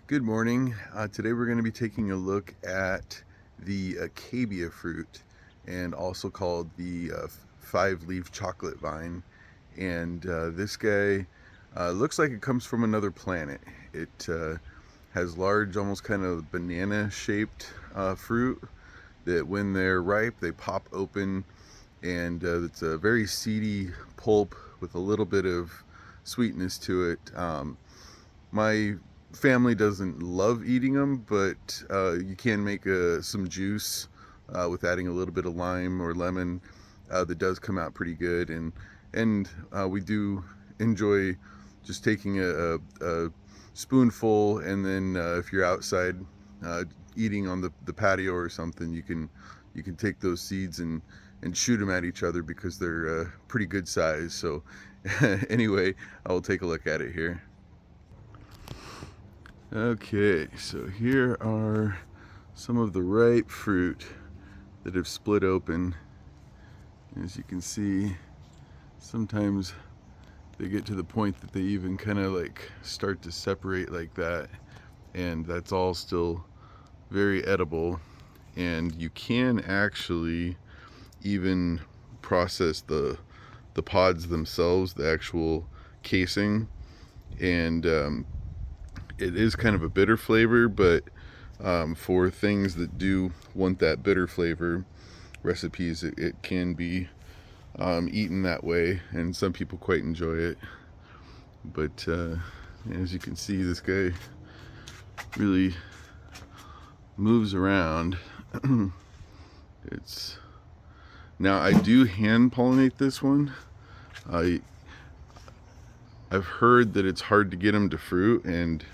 Good morning. Today we're going to be taking a look at the Akebia fruit, and also called the five-leaf chocolate vine. And this guy looks like it comes from another planet. It has large, almost kind of banana-shaped fruit that when they're ripe, they pop open, and it's a very seedy pulp with a little bit of sweetness to it. My family doesn't love eating them, but you can make some juice with adding a little bit of lime or lemon. That does come out pretty good, and we do enjoy just taking a spoonful, and then if you're outside uh, eating on the patio or something, you can take those seeds and shoot them at each other because they're pretty good size. So anyway, I will take a look at it here. Okay, so here are some of the ripe fruit that have split open. As you can see, sometimes they get to the point that they even kind of like start to separate like that, and that's all still very edible. And you can actually even process the pods themselves, the actual casing, and it is kind of a bitter flavor, but for things that do want that bitter flavor recipes, it can be eaten that way, and some people quite enjoy it. But as you can see, this guy really moves around. It's Now I do hand pollinate this one. I I've heard that it's hard to get them to fruit, and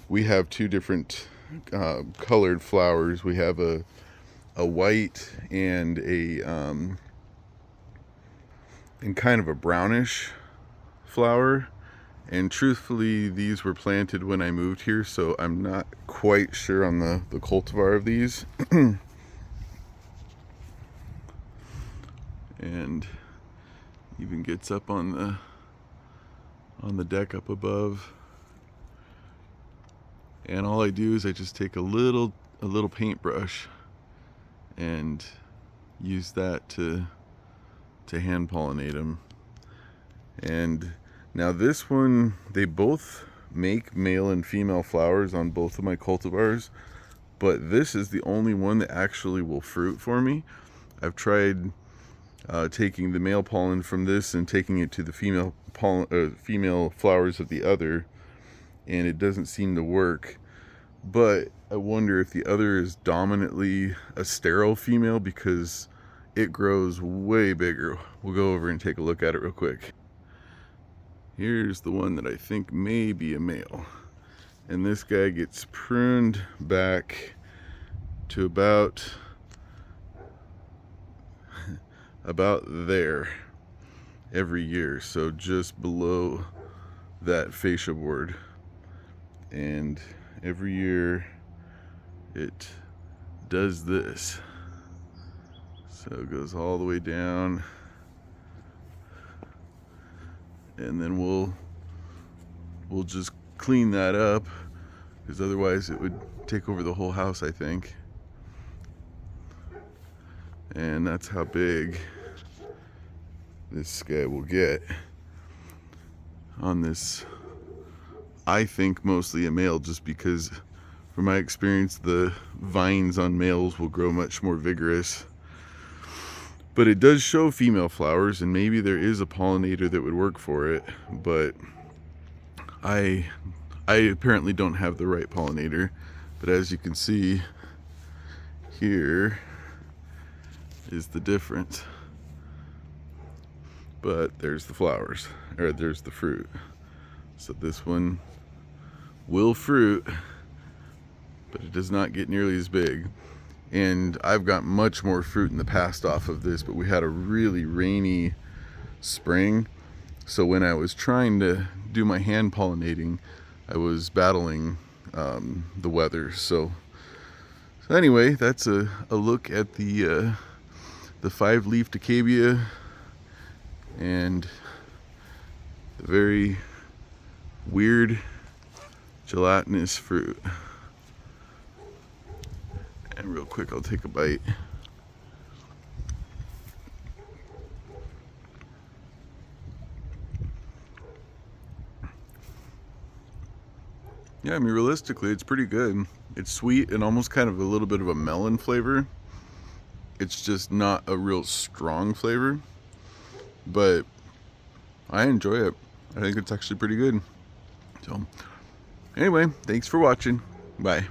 we have two different colored flowers. We have a white and a and kind of a brownish flower. And truthfully, these were planted when I moved here, so I'm not quite sure on the cultivar of these. And even gets up on the deck up above. And all I do is I just take a little paintbrush and use that to hand pollinate them. And now this one, they both make male and female flowers on both of my cultivars, but this is the only one that actually will fruit for me. I've tried taking the male pollen from this and taking it to the female flowers of the other, and it doesn't seem to work. But I wonder if the other is dominantly a sterile female, because it grows way bigger. We'll go over and take a look at it real quick. Here's the one that I think may be a male, and this guy gets pruned back to about there every year, so just below that fascia board. And every year it does this, so it goes all the way down, and then we'll just clean that up, because otherwise it would take over the whole house, I think. And that's how big this guy will get on this. I think mostly a male, just because from my experience the vines on males will grow much more vigorous. But it does show female flowers, and maybe there is a pollinator that would work for it, but I apparently don't have the right pollinator. But as you can see, here is the difference. But there's the flowers, or there's the fruit. So this one will fruit, but it does not get nearly as big. And I've got much more fruit in the past off of this, but we had a really rainy spring. So when I was trying to do my hand pollinating, I was battling the weather. So anyway, that's a look at the five-leaf Akebia, and the very weird gelatinous fruit. And real quick, I'll take a bite. Yeah, I mean, realistically, it's pretty good. It's sweet and almost kind of a little bit of a melon flavor. It's just not a real strong flavor, but I enjoy it. I think it's actually pretty good. So, anyway, thanks for watching. Bye.